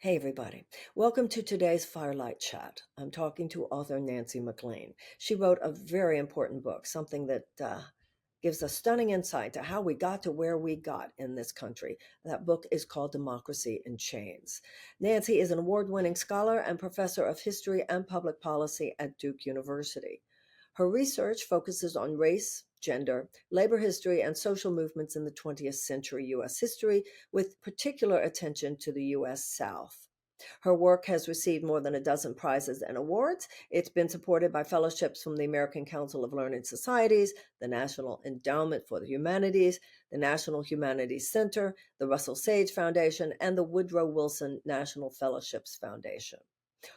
Hey, everybody. Welcome to today's Firelight Chat. I'm talking to author Nancy MacLean. She wrote a very important book, something that gives a stunning insight to how we got to where we got in this country. That book is called Democracy in Chains. Nancy is an award-winning scholar and professor of history and public policy at Duke University. Her research focuses on race, gender, labor history, and social movements in the 20th century U.S. history, with particular attention to the U.S. South. Her work has received more than a dozen prizes and awards. It's been supported by fellowships from the American Council of Learned Societies, the National Endowment for the Humanities, the National Humanities Center, the Russell Sage Foundation, and the Woodrow Wilson National Fellowships Foundation.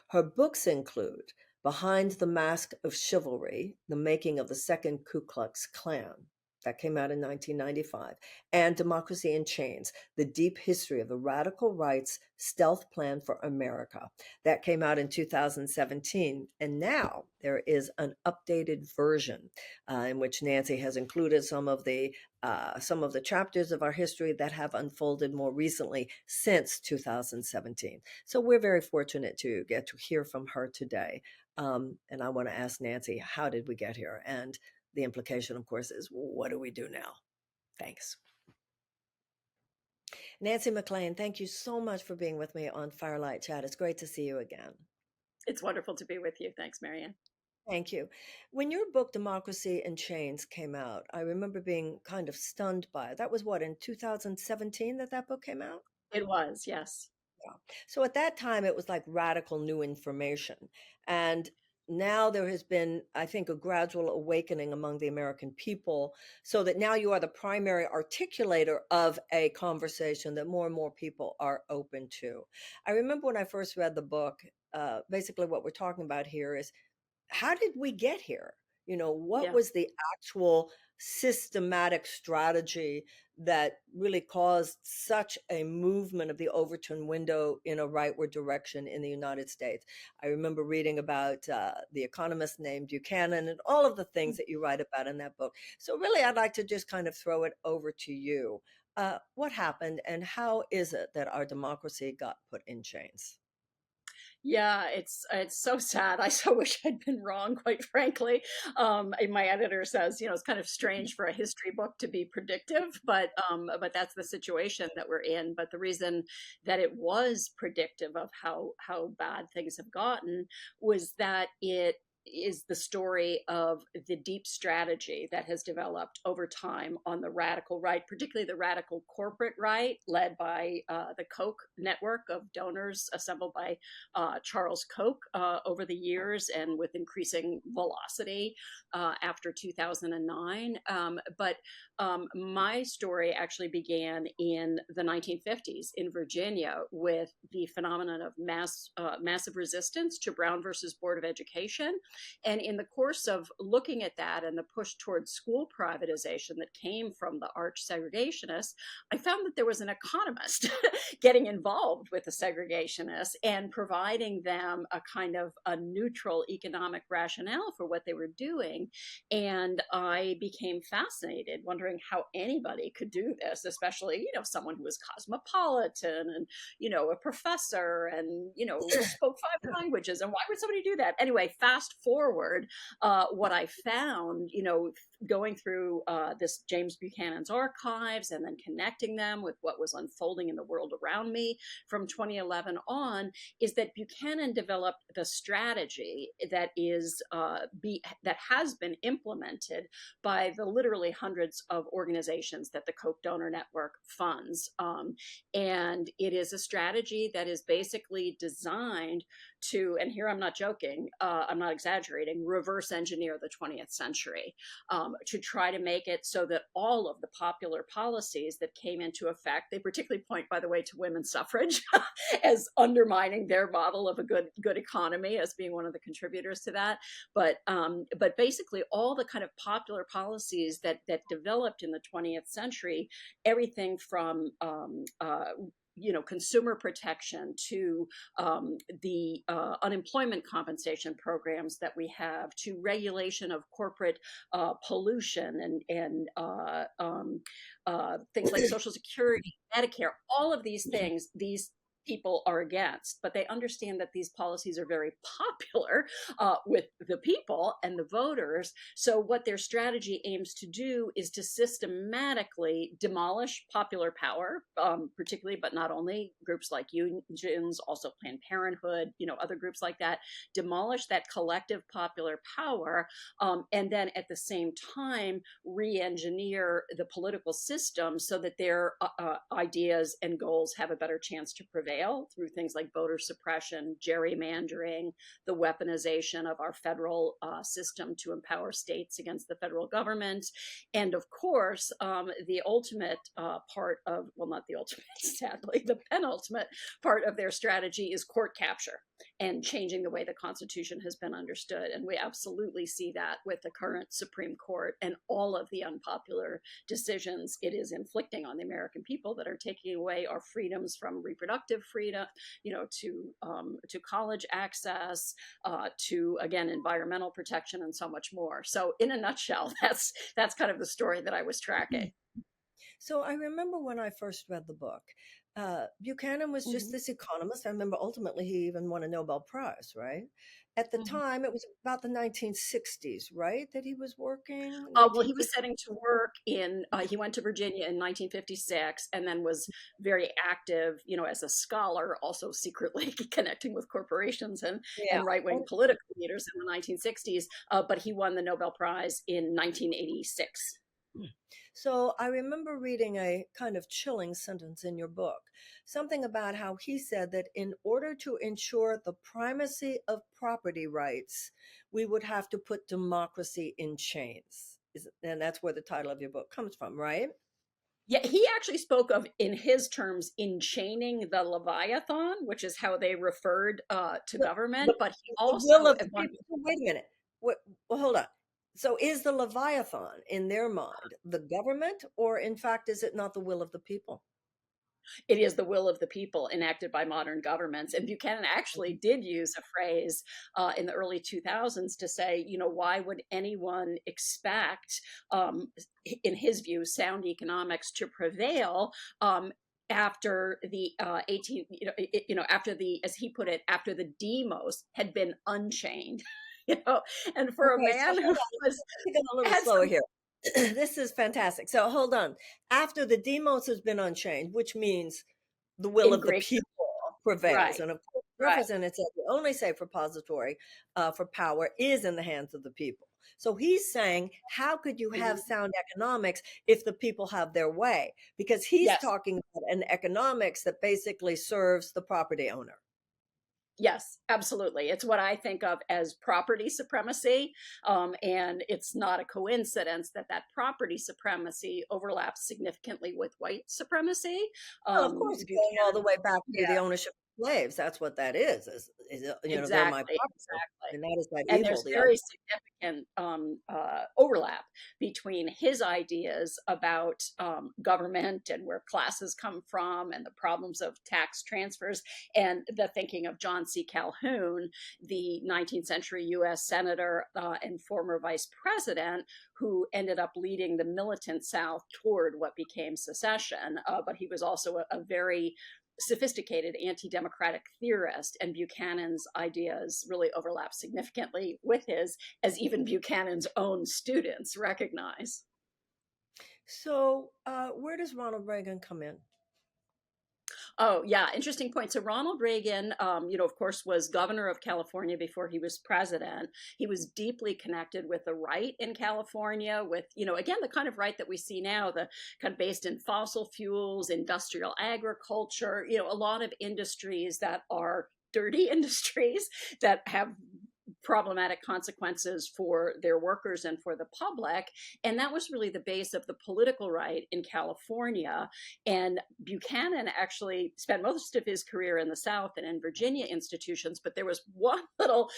Her books include Behind the Mask of Chivalry, The Making of the Second Ku Klux Klan. That came out in 1995. And Democracy in Chains, The Deep History of the Radical Right's Stealth Plan for America. That came out in 2017. And now there is an updated version in which Nancy has included some of the chapters of our history that have unfolded more recently since 2017. So we're very fortunate to get to hear from her today. And I want to ask Nancy, how did we get here? And the implication, of course, is what do we do now? Thanks. Nancy MacLean, thank you so much for being with me on Firelight Chat. It's great to see you again. It's wonderful to be with you. Thanks, Marianne. Thank you. When your book, Democracy in Chains, came out, I remember being kind of stunned by it. That was what, in 2017 that book came out? It was, yes. Yeah. So at that time, it was like radical new information. And now there has been, I think, a gradual awakening among the American people so that now you are the primary articulator of a conversation that more and more people are open to. I remember when I first read the book, basically what we're talking about here is how did we get here? What Yeah. was the actual systematic strategy that really caused such a movement of the Overton window in a rightward direction in the United States? I remember reading about the economist named Buchanan and all of the things that you write about in that book. So really, I'd like to just kind of throw it over to you. What happened and how is it that our democracy got put in chains? Yeah, it's so sad. I so wish I'd been wrong, quite frankly. And my editor says, it's kind of strange for a history book to be predictive, but that's the situation that we're in. But the reason that it was predictive of how bad things have gotten was that it is the story of the deep strategy that has developed over time on the radical right, particularly the radical corporate right, led by the Koch network of donors assembled by Charles Koch over the years and with increasing velocity after 2009. But my story actually began in the 1950s in Virginia with the phenomenon of massive resistance to Brown versus Board of Education. And in the course of looking at that and the push towards school privatization that came from the arch segregationists, I found that there was an economist getting involved with the segregationists and providing them a kind of a neutral economic rationale for what they were doing. And I became fascinated, wondering how anybody could do this, especially, someone who was cosmopolitan and, a professor and, spoke five languages. And why would somebody do that? Anyway, fast forward, what I found, going through this James Buchanan's archives and then connecting them with what was unfolding in the world around me from 2011 on, is that Buchanan developed the strategy that that has been implemented by the literally hundreds of organizations that the Koch donor network funds, and it is a strategy that is basically designed to, and here I'm not joking, I'm not exaggerating, reverse engineer the 20th century, to try to make it so that all of the popular policies that came into effect, they particularly point, by the way, to women's suffrage as undermining their model of a good economy as being one of the contributors to that. But basically all the kind of popular policies that developed in the 20th century, everything from consumer protection to the unemployment compensation programs that we have, to regulation of corporate pollution and things like Social Security, Medicare, all of these things, these people are against, but they understand that these policies are very popular with the people and the voters. So what their strategy aims to do is to systematically demolish popular power, particularly, but not only, groups like unions, also Planned Parenthood, other groups like that, demolish that collective popular power, and then at the same time re-engineer the political system so that their ideas and goals have a better chance to prevail through things like voter suppression, gerrymandering, the weaponization of our federal system to empower states against the federal government. And of course, the ultimate part of, well, not the ultimate, sadly, the penultimate part of their strategy is court capture and changing the way the Constitution has been understood. And we absolutely see that with the current Supreme Court and all of the unpopular decisions it is inflicting on the American people that are taking away our freedoms, from reproductive freedom, to college access, to, again, environmental protection, and so much more. So in a nutshell, that's kind of the story that I was tracking. So I remember when I first read the book, Buchanan was just this economist. I remember ultimately he even won a Nobel Prize, right? At the time, it was about the 1960s, right, that he was working? Well, he was setting to work he went to Virginia in 1956 and then was very active, as a scholar, also secretly connecting with corporations and Yeah. right-wing political leaders in the 1960s. But he won the Nobel Prize in 1986. So I remember reading a kind of chilling sentence in your book, something about how he said that in order to ensure the primacy of property rights, we would have to put democracy in chains. And that's where the title of your book comes from, right? Yeah, he actually spoke of, in his terms, enchaining the Leviathan, which is how they referred to government. But he The will also, of the people. Wait a minute. Well, hold on. So is the Leviathan, in their mind, the government, or in fact, is it not the will of the people? it is the will of the people enacted by modern governments. And Buchanan actually did use a phrase in the early 2000s to say, why would anyone expect, in his view, sound economics to prevail after the 18, after the, as he put it, after the demos had been unchained. And for a Okay, so man who hold on. was Let's go a little had slower some, here. This is fantastic. So hold on. After the demos has been unchained, which means the will in of the Greek, people prevails. right, And of course, right, Jefferson had said the only safe repository for power is in the hands of the people. So he's saying, how could you have sound economics if the people have their way? Because he's yes. talking about an economics that basically serves the property owner. Yes, absolutely. It's what I think of as property supremacy. And it's not a coincidence that property supremacy overlaps significantly with white supremacy. Well, of course, going all the Buchanan, way back to the yeah, ownership of slaves. That's what that is, they're my exactly, property. exactly. And that is that And evil, there's the other. very significant overlap between his ideas about government and where classes come from and the problems of tax transfers and the thinking of John C. Calhoun, the 19th century US Senator and former vice president, who ended up leading the militant South toward what became secession. But he was also a very sophisticated anti-democratic theorist, and Buchanan's ideas really overlap significantly with his, as even Buchanan's own students recognize. So, where does Ronald Reagan come in? Oh, yeah, interesting point. So Ronald Reagan, of course, was governor of California before he was president. He was deeply connected with the right in California, with, again, the kind of right that we see now, the kind of based in fossil fuels, industrial agriculture, a lot of industries that are dirty industries that have problematic consequences for their workers and for the public. And that was really the base of the political right in California. And Buchanan actually spent most of his career in the South and in Virginia institutions, but there was one little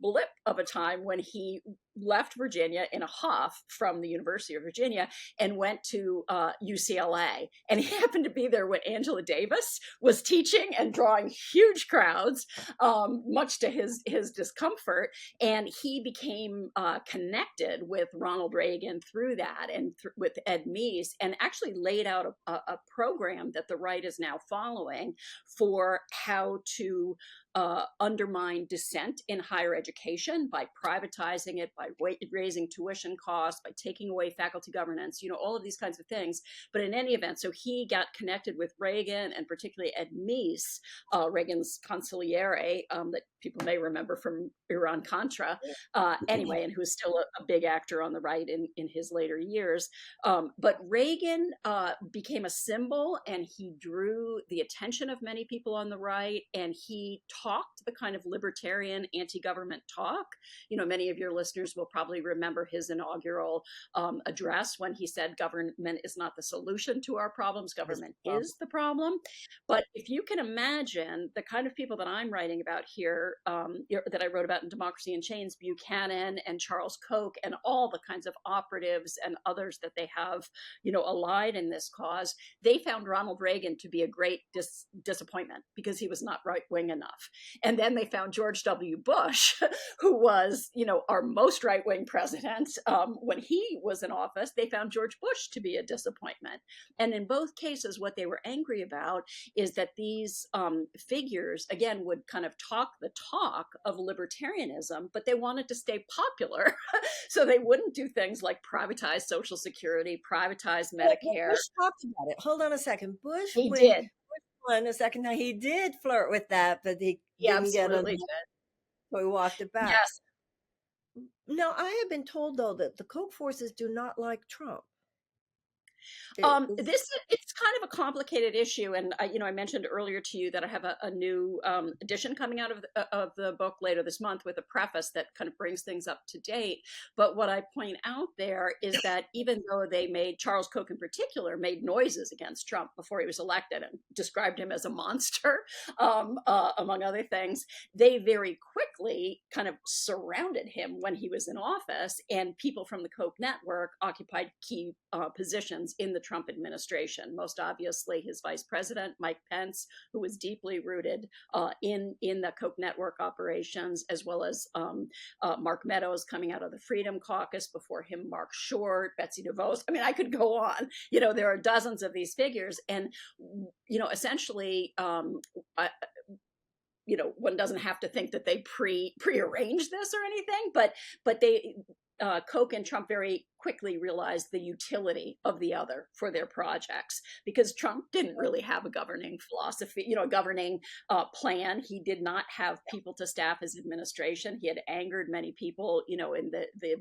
blip of a time when he left Virginia in a huff from the University of Virginia and went to UCLA. And he happened to be there when Angela Davis was teaching and drawing huge crowds, much to his discomfort. effort. And he became connected with Ronald Reagan through that, and with Ed Meese, and actually laid out a program that the right is now following for how to undermine dissent in higher education by privatizing it, by raising tuition costs, by taking away faculty governance, all of these kinds of things. But in any event, so he got connected with Reagan, and particularly Ed Meese, Reagan's consigliere, that people may remember from Iran-Contra, anyway, and who's still a big actor on the right in his later years. But Reagan became a symbol, and he drew the attention of many people on the right, and he talked the kind of libertarian anti-government talk. Many of your listeners will probably remember his inaugural address when he said government is not the solution to our problems, government is the problem. But if you can imagine the kind of people that I'm writing about here, that I wrote about in Democracy in Chains, Buchanan and Charles Koch, and all the kinds of operatives and others that they have, allied in this cause, they found Ronald Reagan to be a great disappointment because he was not right-wing enough. And then they found George W. Bush, who was, our most right-wing president. When he was in office, they found George Bush to be a disappointment. And in both cases, what they were angry about is that these figures, again, would kind of talk the talk of libertarianism, but they wanted to stay popular. So they wouldn't do things like privatize Social Security, privatize Medicare. Bush talked about it. Hold on a second. He did. A second time he did flirt with that, but he didn't get it. So he walked it back. Yes. Now, I have been told, though, that the Koch forces do not like Trump. It's kind of a complicated issue, and I mentioned earlier to you that I have a new edition coming out of the book later this month with a preface that kind of brings things up to date. But what I point out there is that even though Charles Koch in particular made noises against Trump before he was elected and described him as a monster, among other things, they very quickly kind of surrounded him when he was in office, and people from the Koch network occupied key positions in the Trump administration. Most obviously, his vice president, Mike Pence, who was deeply rooted in the Koch network operations, as well as Mark Meadows coming out of the Freedom Caucus, before him, Mark Short, Betsy DeVos. I mean, I could go on. There are dozens of these figures. And, essentially, one doesn't have to think that they prearranged this or anything, but they Koch and Trump very quickly realized the utility of the other for their projects, because Trump didn't really have a governing philosophy, a governing plan. He did not have people to staff his administration. He had angered many people, in the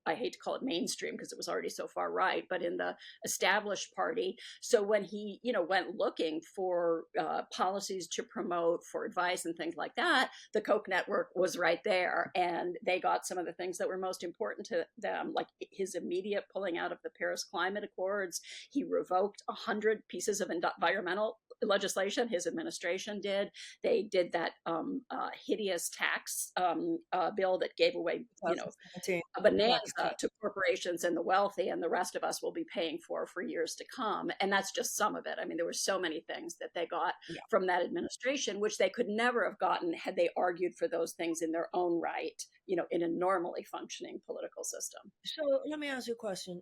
I hate to call it mainstream because it was already so far right, but in the established party. So when he, went looking for policies to promote, for advice and things like that, the Koch network was right there. And they got some of the things that were most important to them, like his immediate pulling out of the Paris Climate Accords. He revoked 100 pieces of environmental legislation. His administration did. They did that hideous tax bill that gave away, a bonanza to corporations and the wealthy, and the rest of us will be paying for years to come. And that's just some of it. I mean, there were so many things that they got from that administration, which they could never have gotten had they argued for those things in their own right, in a normally functioning political system. So let me ask you a question.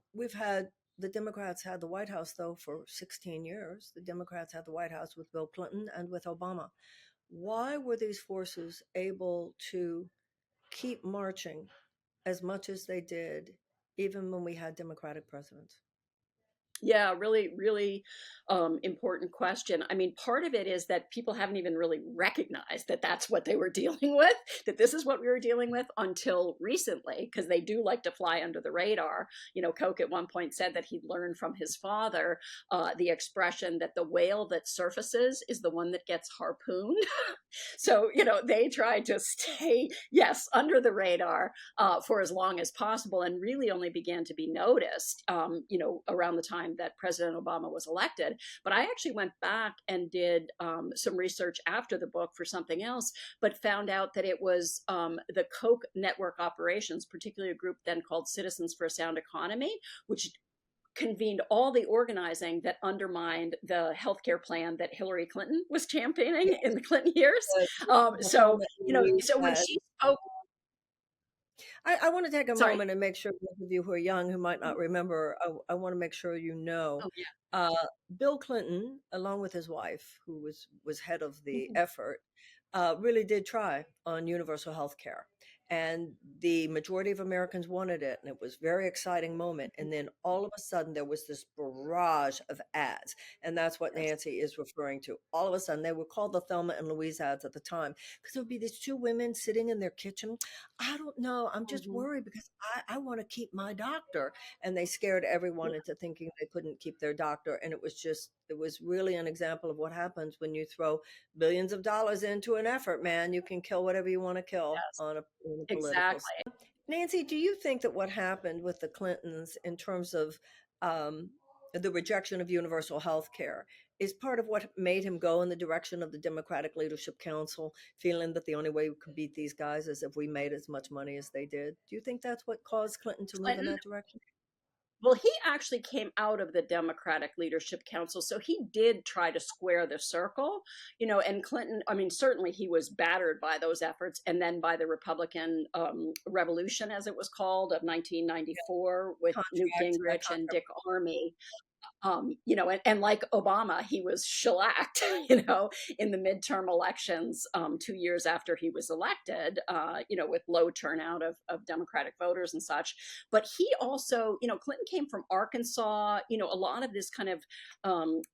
The Democrats had the White House, though, for 16 years. The Democrats had the White House with Bill Clinton and with Obama. Why were these forces able to keep marching as much as they did, even when we had Democratic presidents? Yeah, really, really important question. I mean, part of it is that people haven't even really recognized that that's what they were dealing with, that this is what we were dealing with until recently, because they do like to fly under the radar. Koch at one point said that he'd learned from his father the expression that the whale that surfaces is the one that gets harpooned. So, they tried to stay, under the radar for as long as possible, and really only began to be noticed, around the time that President Obama was elected. But I actually went back and did some research after the book for something else, but found out that it was the Koch network operations, particularly a group then called Citizens for a Sound Economy, which convened all the organizing that undermined the healthcare plan that Hillary Clinton was championing in the Clinton years. So when she spoke, I want to take a Sorry. moment and make sure those of you who are young who might not Mhm. remember, I want to make sure you know, Oh, yeah. uh, Bill Clinton, along with his wife, who was head of the Mhm. effort, really did try on universal health care. And the majority of Americans wanted it, and it was a very exciting moment. Mhm. And then all of a sudden, there was this barrage of ads, and that's what Yes. Nancy is referring to. All of a sudden, they were called the Thelma and Louise ads at the time because there would be these two women sitting in their kitchen. I don't know. I'm just Mhm. worried because I want to keep my doctor. And they scared everyone into thinking they couldn't keep their doctor. And it was really an example of what happens when you throw billions of dollars into an effort, man. You can kill whatever you want to kill Yes. on a political. Exactly. Nancy, do you think that what happened with the Clintons in terms of um, the rejection of universal health care is part of what made him go in the direction of the Democratic Leadership Council, feeling that the only way we could beat these guys is if we made as much money as they did? Do you think that's what caused Clinton to move in Clinton, that direction? well, he actually came out of the Democratic Leadership Council, so he did try to square the circle, and Clinton, I mean, certainly he was battered by those efforts and then by the Republican Revolution, as it was called, of 1994 with Newt Contract, that Gingrich and contract. Dick Armey. And like Obama, he was shellacked, in the midterm elections 2 years after he was elected, with low turnout of Democratic voters and such. But he also, Clinton came from Arkansas, a lot of this kind of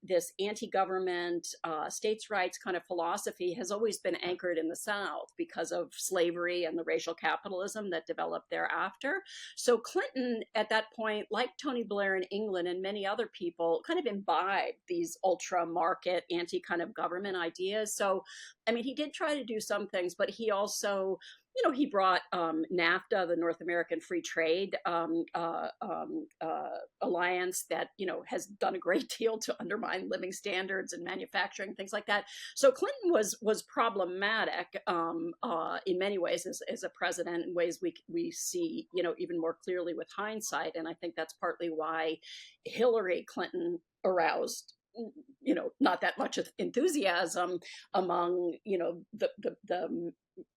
this anti-government, states' rights kind of philosophy has always been anchored in the South because of slavery and the racial capitalism that developed thereafter. So Clinton, at that point, like Tony Blair in England and many other people, kind of imbibed these ultra market, anti kind of government ideas. So, I mean, he did try to do some things, but he also, he brought NAFTA, the North American Free Trade Alliance, that has done a great deal to undermine living standards and manufacturing, things like that. So Clinton was problematic in many ways as a president, in ways we see even more clearly with hindsight, and I think that's partly why Hillary Clinton aroused not that much enthusiasm among the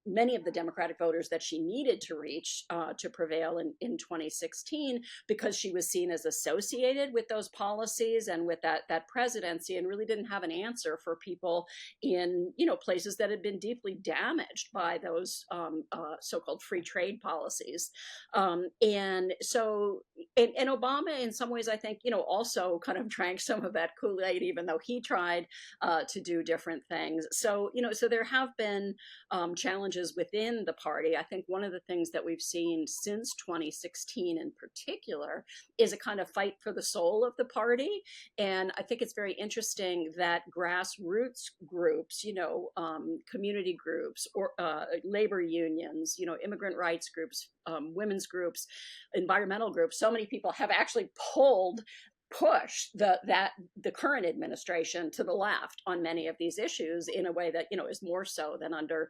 many of the Democratic voters that she needed to reach to prevail in 2016, because she was seen as associated with those policies and with that presidency, and really didn't have an answer for people in places that had been deeply damaged by those so-called free trade policies. And so, and Obama, in some ways, I think also kind of drank some of that Kool-Aid, even though he tried to do different things. So so there have been challenges within the party. I think one of the things that we've seen since 2016 in particular is a kind of fight for the soul of the party. And I think it's very interesting that grassroots groups, community groups, or labor unions, immigrant rights groups, women's groups, environmental groups, so many people have actually push the current administration to the left on many of these issues in a way that is more so than under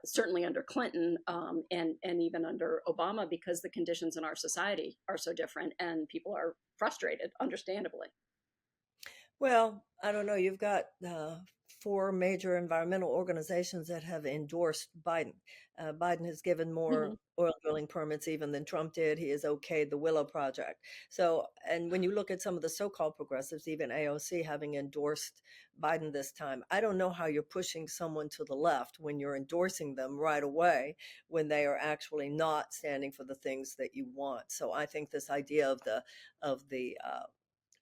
certainly under Clinton, and even under Obama, because the conditions in our society are so different and people are frustrated, understandably. Well, I don't know. You've got four major environmental organizations that have endorsed Biden. Biden has given more Hmm. oil drilling permits even than Trump did. He has okayed the Willow Project. So, and when you look at some of the so-called progressives, even AOC having endorsed Biden this time, I don't know how you're pushing someone to the left when you're endorsing them right away when they are actually not standing for the things that you want. So, I think this idea of the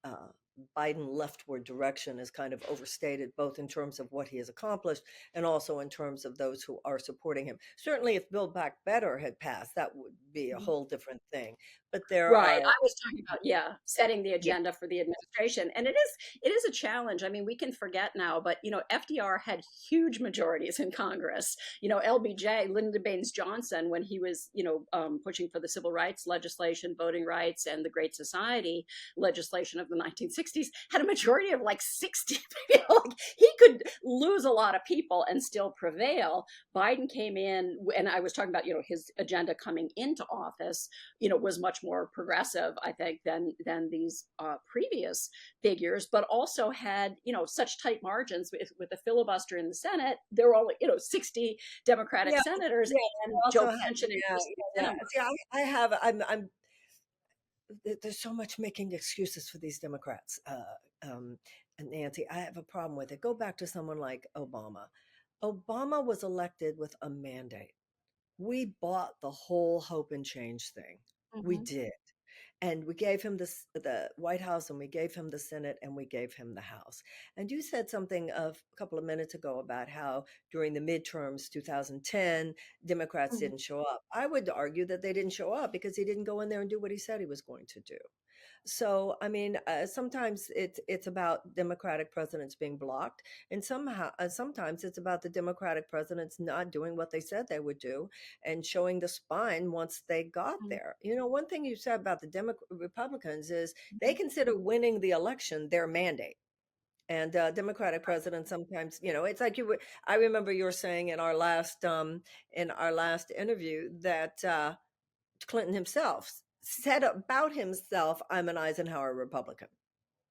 uh, Biden leftward direction is kind of overstated, both in terms of what he has accomplished and also in terms of those who are supporting him. Certainly, if Build Back Better had passed, that would be a whole different thing. But there Right. I are, was talking about, yeah, setting the yeah, agenda for the administration. And it is a challenge. I mean, we can forget now, but FDR had huge majorities in Congress. LBJ, Lyndon Baines Johnson, when he was, pushing for the civil rights legislation, voting rights, and the Great Society legislation of the 60s had a majority of like 60. Like he could lose a lot of people and still prevail. Biden came in, and I was talking about, his agenda coming into office, was much more progressive, I think, than these previous figures, but also had, such tight margins with the filibuster in the Senate. There were only, 60 Democratic Yeah, senators, yeah. and Also, Joe Manchin and yeah, Kristen yeah. Sinema. See, I have. There's so much making excuses for these Democrats. And Nancy, I have a problem with it. Go back to someone like Obama. Obama was elected with a mandate. We bought the whole hope and change thing. We Mm-hmm. did. And we gave him the White House, and we gave him the Senate, and we gave him the House. And you said something a couple of minutes ago about how during the midterms 2010 Democrats Mm-hmm. didn't show up. I would argue that they didn't show up because he didn't go in there and do what he said he was going to do. So, I mean, sometimes it's about Democratic presidents being blocked, and sometimes it's about the Democratic presidents not doing what they said they would do and showing the spine once they got there. One thing you said about the Republicans is they consider winning the election their mandate. And Democratic presidents sometimes, it's like I remember you were saying in our last interview that Clinton himself said about himself, "I'm an Eisenhower Republican."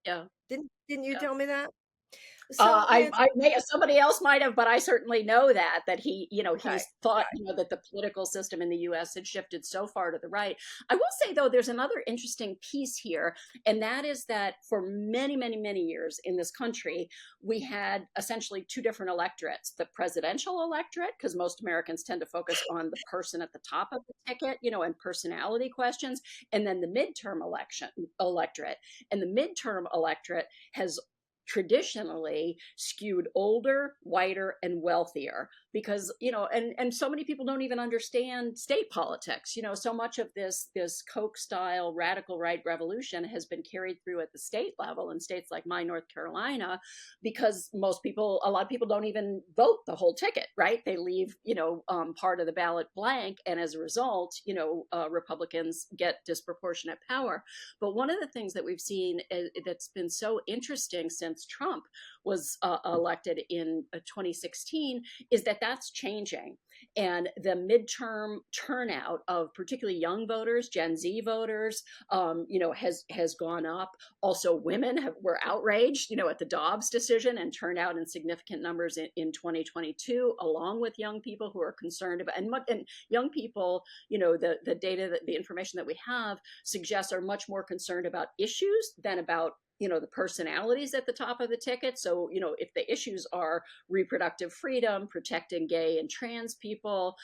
Yeah. Didn't you Yeah. tell me that? So, Nancy, I may somebody else might have, but I certainly know that he, right, he's thought, right. that the political system in the U.S. had shifted so far to the right. I will say though, there's another interesting piece here, and that is that for many, many, many years in this country, we had essentially two different electorates: the presidential electorate, because most Americans tend to focus on the person at the top of the ticket, and personality questions, and then the midterm electorate, and the midterm electorate has traditionally skewed older, whiter, and wealthier, because and so many people don't even understand state politics. So much of this Koch style radical right revolution has been carried through at the state level in states like my North Carolina, because a lot of people don't even vote the whole ticket, right? They leave part of the ballot blank, and as a result, Republicans get disproportionate power. But one of the things that we've seen that's been so interesting since Trump was elected in 2016 is that that's changing. And the midterm turnout of particularly young voters, Gen Z voters, has gone up. Also, women were outraged, at the Dobbs decision, and turned out in significant numbers in 2022, along with young people who are concerned about, and young people, the data, the information that we have suggests are much more concerned about issues than about the personalities at the top of the ticket. So if the issues are reproductive freedom, protecting gay and trans people,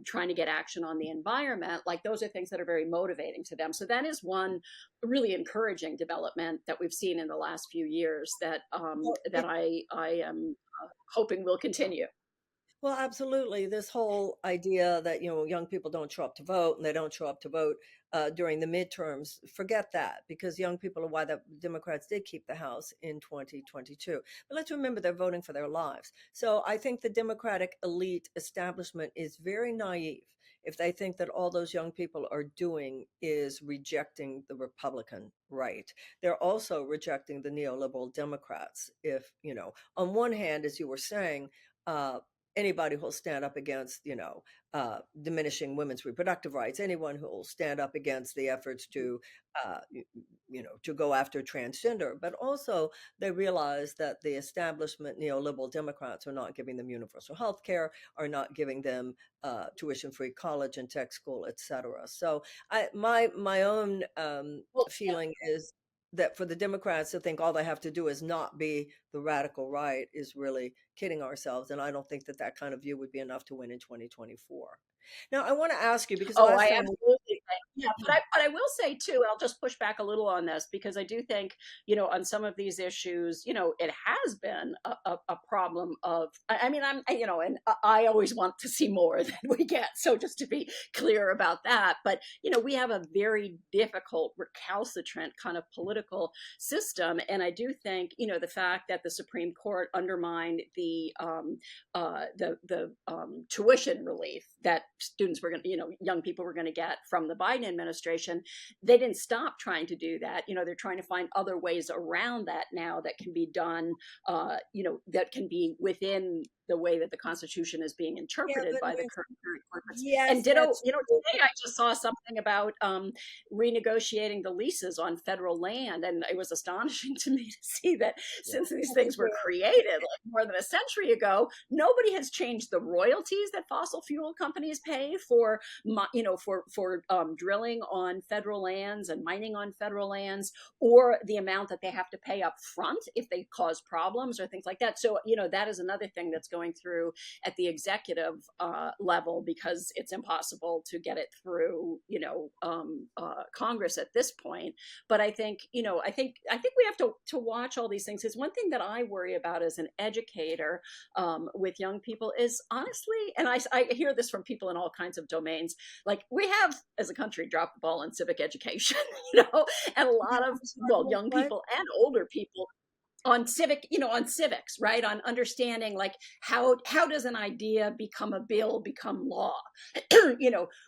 trying to get action on the environment, like those are things that are very motivating to them. So that is one really encouraging development that we've seen in the last few years that Well, I am hoping will continue. Well, absolutely. This whole idea that, young people don't show up to vote, and they don't show up to vote during the midterms, forget that, because young people are why the Democrats did keep the House in 2022. But let's remember they're voting for their lives. So I think the Democratic elite establishment is very naive if they think that all those young people are doing is rejecting the Republican right. They're also rejecting the neoliberal Democrats. If, on one hand, as you were saying, uh, anybody who'll stand up against, diminishing women's reproductive rights, anyone who will stand up against the efforts to, to go after transgender. But also, they realize that the establishment neoliberal Democrats are not giving them universal health care, are not giving them tuition-free college and tech school, et cetera. So my own Well, feeling is that for the Democrats to think all they have to do is not be the radical right is really kidding ourselves. And I don't think that that kind of view would be enough to win in 2024. Now, I want to ask you because oh, last I time absolutely think, yeah, but I will say too, I'll just push back a little on this, because I do think, on some of these issues, it has been a problem of, I mean, and I always want to see more than we get. So just to be clear about that, but, we have a very difficult, recalcitrant kind of political system. And I do think, the fact that the Supreme Court undermined the tuition relief that students were going to, young people were going to get from the Biden administration, they didn't stop trying to do that. They're trying to find other ways around that now that can be done, that can be within the way that the Constitution is being Yeah, interpreted but by the Nancy, current courts. And yes, ditto, that's true. today I just saw something about renegotiating the leases on federal land, and it was astonishing to me to see that Yeah, since these I think things were we're created like more than a century ago, nobody has changed the royalties that fossil fuel companies pay for, drilling on federal lands and mining on federal lands, or the amount that they have to pay up front if they cause problems or things like that. So, that is another thing that's going through at the executive level, because it's impossible to get it through, Congress at this point. But I think we have to watch all these things. Is one thing that I worry about as an educator with young people is, honestly, and I hear this from people in all kinds of domains, like, we have as a country dropped the ball in civic education, and a yeah, lot of, I'm sorry, well, young what? people and older people on civics, right? On understanding, like, how does an idea become a bill, become law?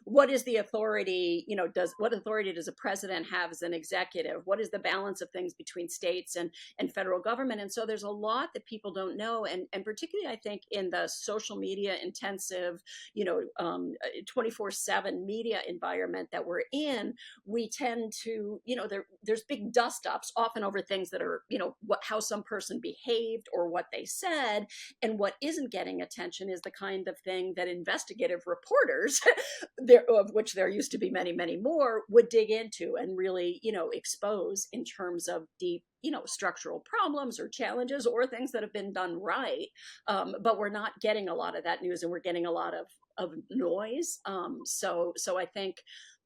What is the authority? Does what authority does a president have as an executive? What is the balance of things between states and federal government? And so there's a lot that people don't know, and particularly I think in the social media intensive, 24/7 media environment that we're in, we tend to, there's big dust ups often over things that are, how some person behaved or what they said. And what isn't getting attention is the kind of thing that investigative reporters, of which there used to be many, many more, would dig into and really, expose in terms of deep, structural problems or challenges or things that have been done right. But we're not getting a lot of that news, and we're getting a lot of noise. So I think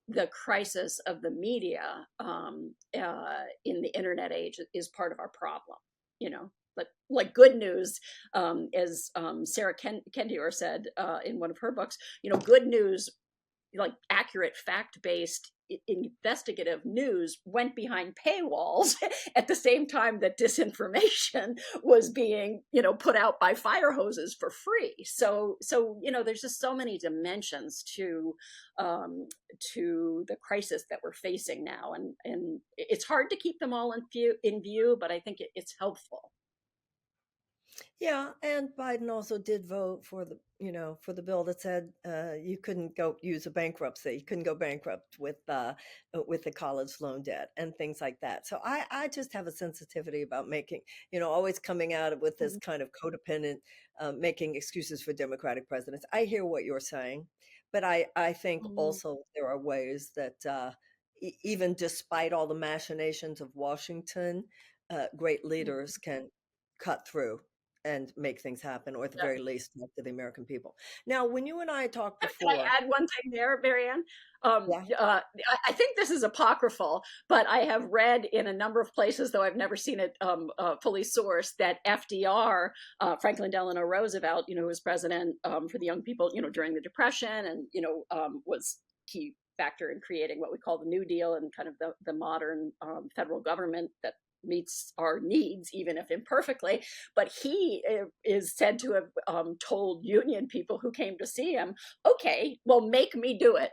the crisis of the media in the internet age is part of our problem, but like good news, as Sarah Kendior said in one of her books, good news, like accurate fact-based investigative news, went behind paywalls at the same time that disinformation was being, put out by fire hoses for free. So there's just so many dimensions to the crisis that we're facing now, and it's hard to keep them all in view, but I think it's helpful. Yeah, and Biden also did vote for for the bill that said you couldn't go use a bankruptcy, you couldn't go bankrupt with the college loan debt and things like that. So I just have a sensitivity about making, always coming out with this kind of codependent, making excuses for Democratic presidents. I hear what you're saying, but I think Mhm. also there are ways that even despite all the machinations of Washington, great leaders can cut through and make things happen, or at the Yeah. very least, talk to the American people. Now, when you and I talked Can before, I add one thing there, Marianne? yeah, I think this is apocryphal, but I have read in a number of places, though I've never seen it fully sourced, that FDR, Franklin Delano Roosevelt, who was president for the young people, during the Depression, and was key factor in creating what we call the New Deal and kind of the modern federal government that meets our needs, even if imperfectly. But he is said to have told union people who came to see him, okay, well, make me do it.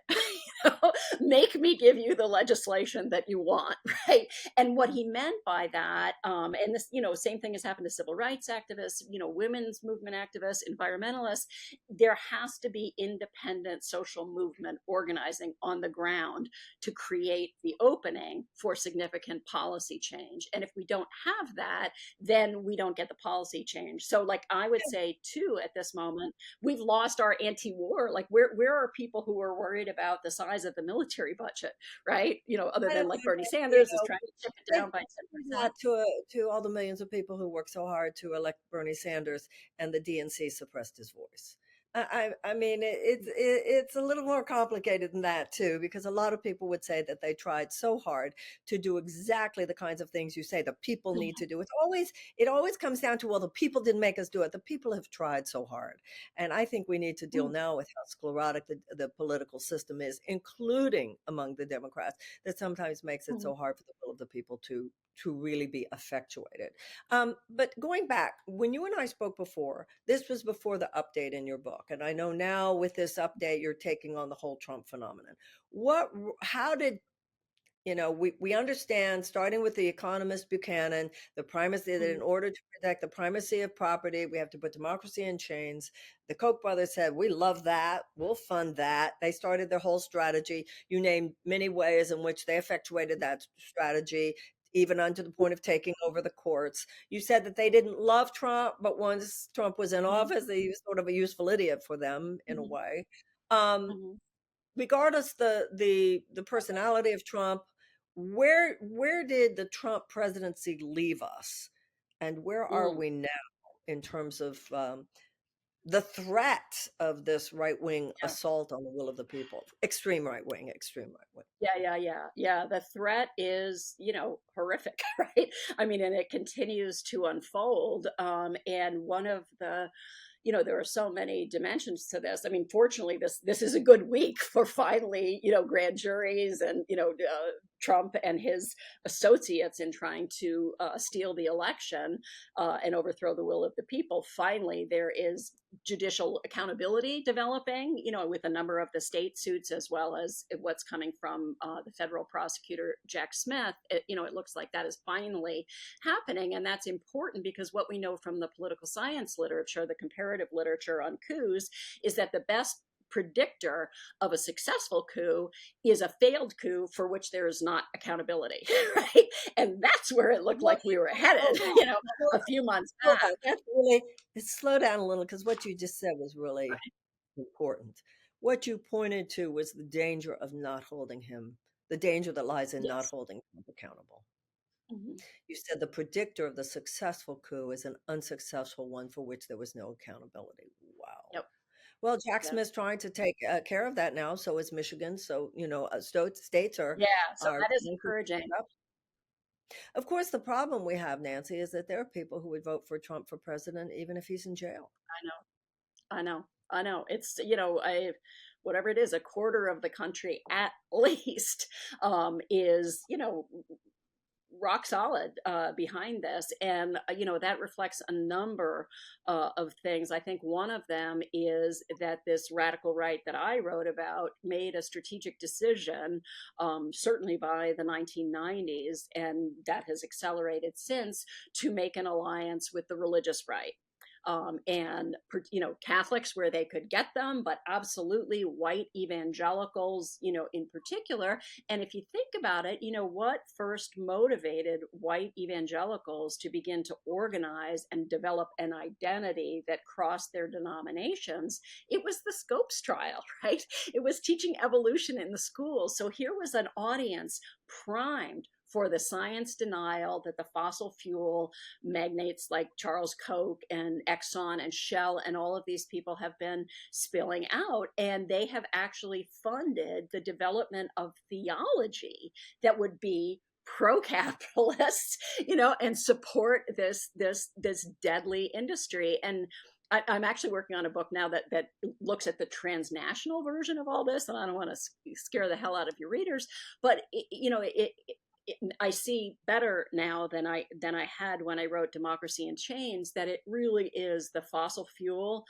Make me give you the legislation that you want, right? And what he meant by that, and this, same thing has happened to civil rights activists, women's movement activists, environmentalists. There has to be independent social movement organizing on the ground to create the opening for significant policy change. And if we don't have that, then we don't get the policy change. So, like, I would say too, at this moment, we've lost our anti-war. Like, where are people who are worried about the size of the military budget, right? Other I than don't like think Bernie that, you Sanders is know, trying to chip it say down by that 10%. to all the millions of people who worked so hard to elect Bernie Sanders, and the DNC suppressed his voice. I mean, it's a little more complicated than that too, because a lot of people would say that they tried so hard to do exactly the kinds of things you say the people need to do. It always comes down to, well, the people didn't make us do it. The people have tried so hard, and I think we need to deal now with how sclerotic the political system is, including among the Democrats, that sometimes makes it so hard for the will of the people to really be effectuated. But going back, when you and I spoke before, this was before the update in your book. And I know now with this update, you're taking on the whole Trump phenomenon. How did we understand, starting with the economist Buchanan, the primacy that in Mhm. order to protect the primacy of property, we have to put democracy in chains. The Koch brothers said, we love that. We'll fund that. They started their whole strategy. You named many ways in which they effectuated that strategy, even unto the point of taking over the courts. You said that they didn't love Trump, but once Trump was in Mhm. office, he was sort of a useful idiot for them in a Mhm. way. Um, Mhm. Regardless the personality of Trump, where did the Trump presidency leave us, and where are Mm. we now in terms of the threat of this right wing Yeah. assault on the will of the people? Extreme right wing, extreme right wing. Yeah. The threat is, horrific, right? I mean, and it continues to unfold. And one of the there are so many dimensions to this. I mean, fortunately, this is a good week for finally, grand juries and Trump and his associates in trying to steal the election and overthrow the will of the people. Finally, there is judicial accountability developing, with a number of the state suits as well as what's coming from the federal prosecutor Jack Smith. It looks like that is finally happening, and that's important because what we know from the political science literature, the comparative literature on coups, is that the best predictor of a successful coup is a failed coup for which there is not accountability, right? And that's where it looked What like we were headed, oh, a few months hold back. on, that's really, slow down a little, because what you just said was really Right? important. What you pointed to was the danger of not holding him, the danger that lies in not Yes. holding him accountable. Mhm. You said the predictor of the successful coup is an unsuccessful one for which there was no accountability. Wow. Yep. Well, Jack Yep. Smith's trying to take care of that now. So is Michigan. So, states are Yeah. So are that is trying to encouraging. step up. Of course, the problem we have, Nancy, is that there are people who would vote for Trump for president even if he's in jail. I know. I know. I know. It's, I whatever it is, a quarter of the country at least is, rock solid behind this. And, that reflects a number of things. I think one of them is that this radical right that I wrote about made a strategic decision, certainly by the 1990s, and that has accelerated since, to make an alliance with the religious right. And Catholics where they could get them, but absolutely white evangelicals, in particular. And if you think about it, what first motivated white evangelicals to begin to organize and develop an identity that crossed their denominations? It was the Scopes trial, right? It was teaching evolution in the schools. So here was an audience primed for the science denial that the fossil fuel magnates like Charles Koch and Exxon and Shell and all of these people have been spilling out. And they have actually funded the development of theology that would be pro-capitalist, and support this deadly industry. And I'm actually working on a book now that looks at the transnational version of all this, and I don't want to scare the hell out of your readers, but I see better now than I had when I wrote Democracy in Chains, that it really is the fossil fuel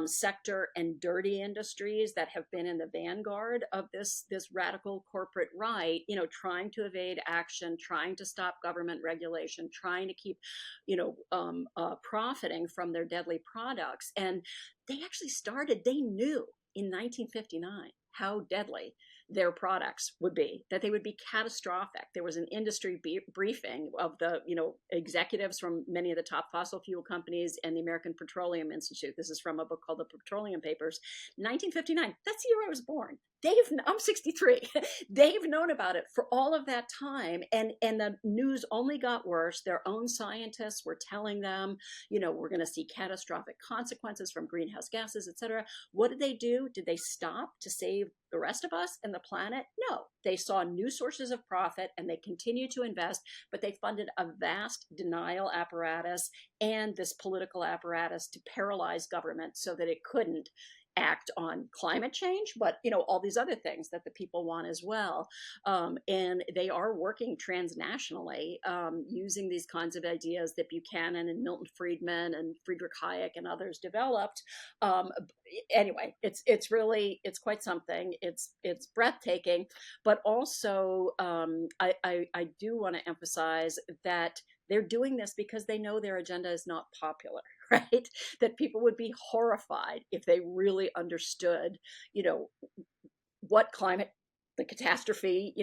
sector and dirty industries that have been in the vanguard of this radical corporate right, trying to evade action, trying to stop government regulation, trying to keep, profiting from their deadly products. And they actually started, they knew in 1959 how deadly their products would be, that they would be catastrophic. There was an industry briefing of the executives from many of the top fossil fuel companies and the American Petroleum Institute. This is from a book called The Petroleum Papers, 1959. That's the year I was born. I'm 63. They've known about it for all of that time, and the news only got worse. Their own scientists were telling them, we're going to see catastrophic consequences from greenhouse gases, et cetera. What did they do? Did they stop to save the rest of us and the planet? No. They saw new sources of profit and they continued to invest, but they funded a vast denial apparatus and this political apparatus to paralyze government so that it couldn't act on climate change, but all these other things that the people want as well. And they are working transnationally, using these kinds of ideas that Buchanan and Milton Friedman and Friedrich Hayek and others developed. Um, anyway, it's quite something. It's breathtaking, but also I do want to emphasize that they're doing this because they know their agenda is not popular, right? That people would be horrified if they really understood, you know, what climate the catastrophe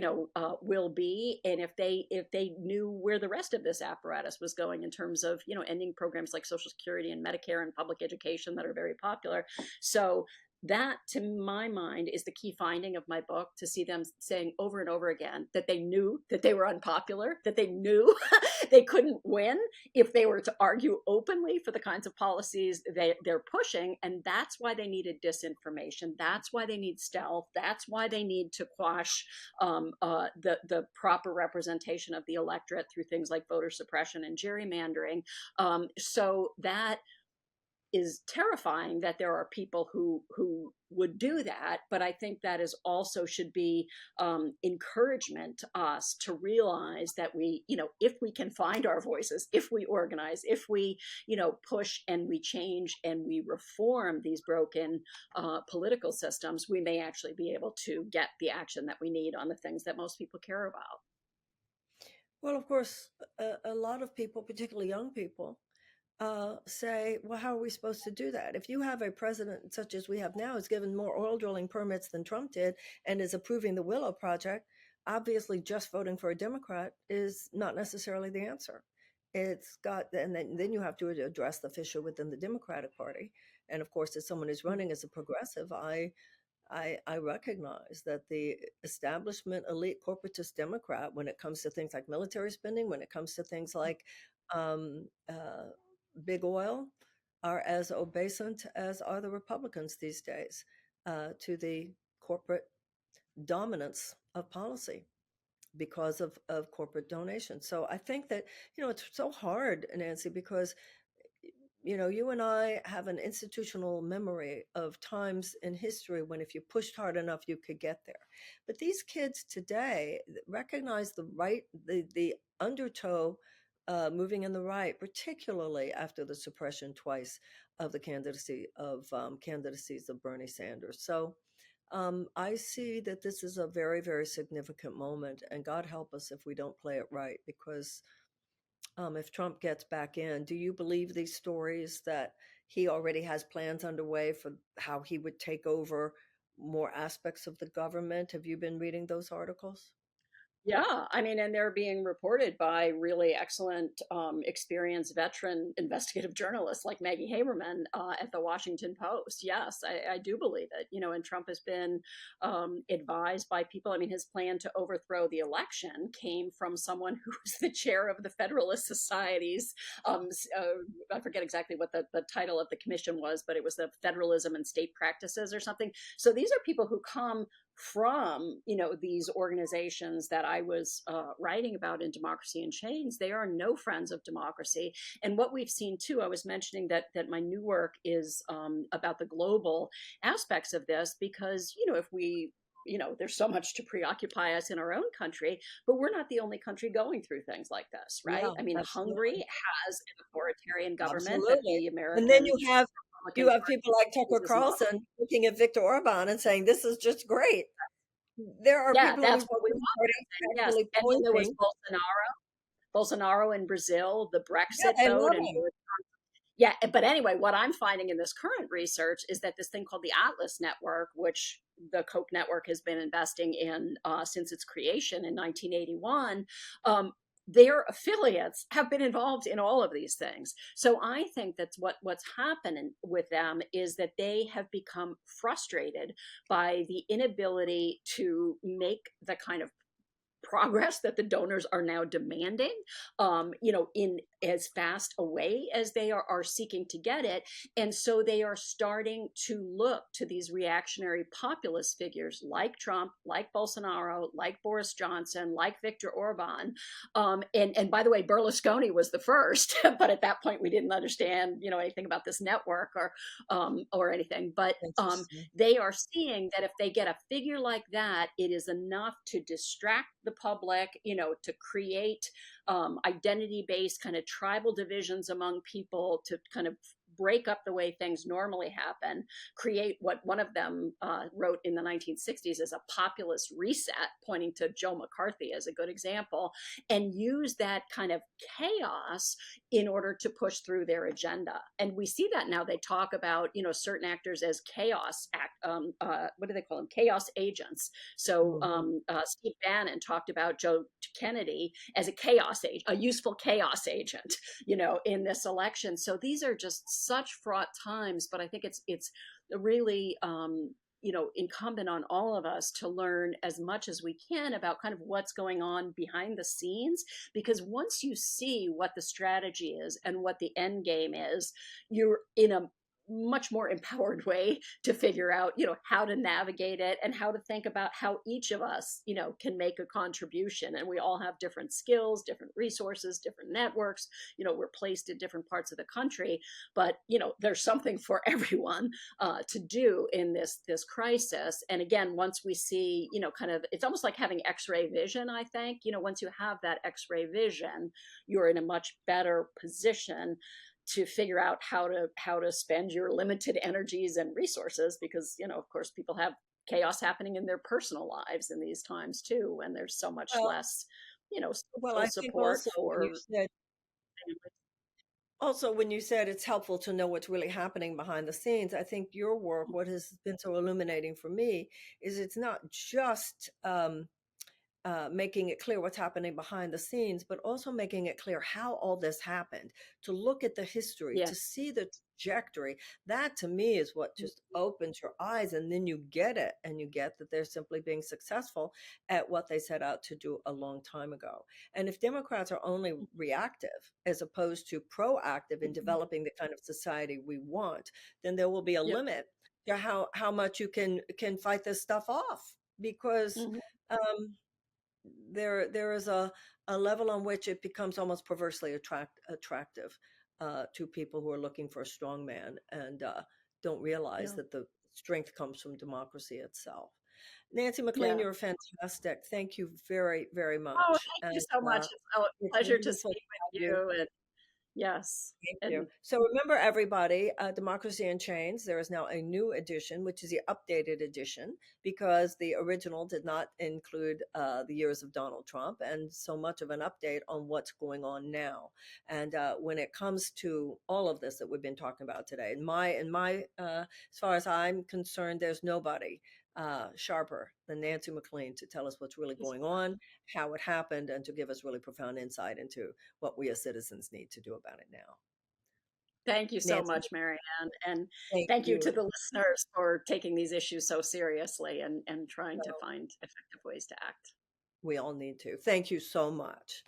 will be, and if they knew where the rest of this apparatus was going in terms of ending programs like Social Security and Medicare and public education that are very popular. So that, to my mind, is the key finding of my book, to see them saying over and over again that they knew that they were unpopular, that they knew they couldn't win if they were to argue openly for the kinds of policies they're pushing. And that's why they needed disinformation. That's why they need stealth. That's why they need to quash the proper representation of the electorate through things like voter suppression and gerrymandering. So that is terrifying, that there are people who would do that. But I think that is also should be encouragement to us to realize that we, if we can find our voices, if we organize, if we, push and we change and we reform these broken political systems, we may actually be able to get the action that we need on the things that most people care about. Well, of course, a lot of people, particularly young people, say, well, how are we supposed to do that? If you have a president such as we have now, who's given more oil drilling permits than Trump did and is approving the Willow Project, obviously just voting for a Democrat is not necessarily the answer. It's got, and then you have to address the fissure within the Democratic Party. And of course, as someone who's running as a progressive, I recognize that the establishment elite corporatist Democrat, when it comes to things like military spending, when it comes to things like um, uh, big oil, are as obeisant as are the Republicans these days to the corporate dominance of policy because of corporate donations. So I think that, it's so hard, Nancy, because you and I have an institutional memory of times in history when if you pushed hard enough, you could get there. But these kids today recognize the undertow moving in the right, particularly after the suppression twice of the candidacies of Bernie Sanders. So I see that this is a very, very significant moment, and God help us if we don't play it right, because if Trump gets back in, do you believe these stories that he already has plans underway for how he would take over more aspects of the government? Have you been reading those articles? Yeah, I mean, and they're being reported by really excellent, experienced veteran investigative journalists like Maggie Haberman at the Washington Post. Yes, I do believe it. And Trump has been advised by people. I mean, his plan to overthrow the election came from someone who was the chair of the Federalist Society's. I forget exactly what the title of the commission was, but it was the Federalism and State Practices or something. So these are people who come from these organizations that I was writing about in Democracy in Chains. They are no friends of democracy. And what we've seen too, I was mentioning that my new work is about the global aspects of this, because if we there's so much to preoccupy us in our own country, but we're not the only country going through things like this, right? Yeah, I mean, Hungary absolutely. has an authoritarian government that Absolutely. the And then American you Republicans have people like Tucker is not. Carlson looking at Viktor Orban and saying this is just great. There are Yeah, people in that's his what we party want. Yes, actually and then there was pointing. Bolsonaro in Brazil, the Yeah, Brexit they vote, love and him. yeah. But anyway, what I'm finding in this current research is that this thing called the Atlas Network, which the Koch network has been investing in since its creation in 1981. Their affiliates have been involved in all of these things. So I think that's what's happening with them, is that they have become frustrated by the inability to make the kind of progress that the donors are now demanding, in as fast a way as they are seeking to get it. And so they are starting to look to these reactionary populist figures like Trump, like Bolsonaro, like Boris Johnson, like Viktor Orban. And by the way, Berlusconi was the first, but at that point we didn't understand, anything about this network or anything. But Interesting. they are seeing that if they get a figure like that, it is enough to distract the public, to create identity-based kind of tribal divisions among people, to kind of break up the way things normally happen, create what one of them wrote in the 1960s as a populist reset, pointing to Joe McCarthy as a good example, and use that kind of chaos in order to push through their agenda. And we see that now. They talk about, certain actors as what do they call them? Chaos agents. So Mhm. Steve Bannon talked about Joe Kennedy as a chaos agent, a useful chaos agent, in this election. So these are just such fraught times, but I think it's really incumbent on all of us to learn as much as we can about kind of what's going on behind the scenes, because once you see what the strategy is and what the end game is, you're in a much more empowered way to figure out, how to navigate it and how to think about how each of us, can make a contribution. And we all have different skills, different resources, different networks, we're placed in different parts of the country, but, there's something for everyone to do in this crisis. And again, once we see, kind of, it's almost like having X-ray vision. I think, once you have that X-ray vision, you're in a much better position to figure out how to spend your limited energies and resources, because of course people have chaos happening in their personal lives in these times too, and there's so much Well, less well, social I think support for also when you said it's helpful to know what's really happening behind the scenes, I think your work, what has been so illuminating for me, is it's not just making it clear what's happening behind the scenes, but also making it clear how all this happened, to look at the history, yeah. to see the trajectory. That to me is what just opens your eyes. And then you get it, and you get that they're simply being successful at what they set out to do a long time ago. And if Democrats are only reactive as opposed to proactive in Mhm. developing the kind of society we want, then there will be a Yep. limit to how much you can fight this stuff off. Because Mhm. um, there is a level on which it becomes almost perversely attractive to people who are looking for a strong man and don't realize Yeah. that the strength comes from democracy itself. Nancy MacLean, Yeah. you're fantastic. Thank you very, very Oh, much. thank you And so much. It's a it's pleasure to wonderful to speak with have you. you. And yes. Thank you. And So remember, everybody, Democracy in Chains, there is now a new edition, which is the updated edition, because the original did not include the years of Donald Trump and so much of an update on what's going on now. And when it comes to all of this that we've been talking about today, as far as I'm concerned, there's nobody sharper than Nancy MacLean to tell us what's really thank you so going much. on, how it happened, and to give us really profound insight into what we as citizens need to do about it now. Thank you so Nancy, much, Marianne. And thank thank you to you. the listeners for taking these issues so seriously and trying to Well, find effective ways to act. we all need to. Thank you so much.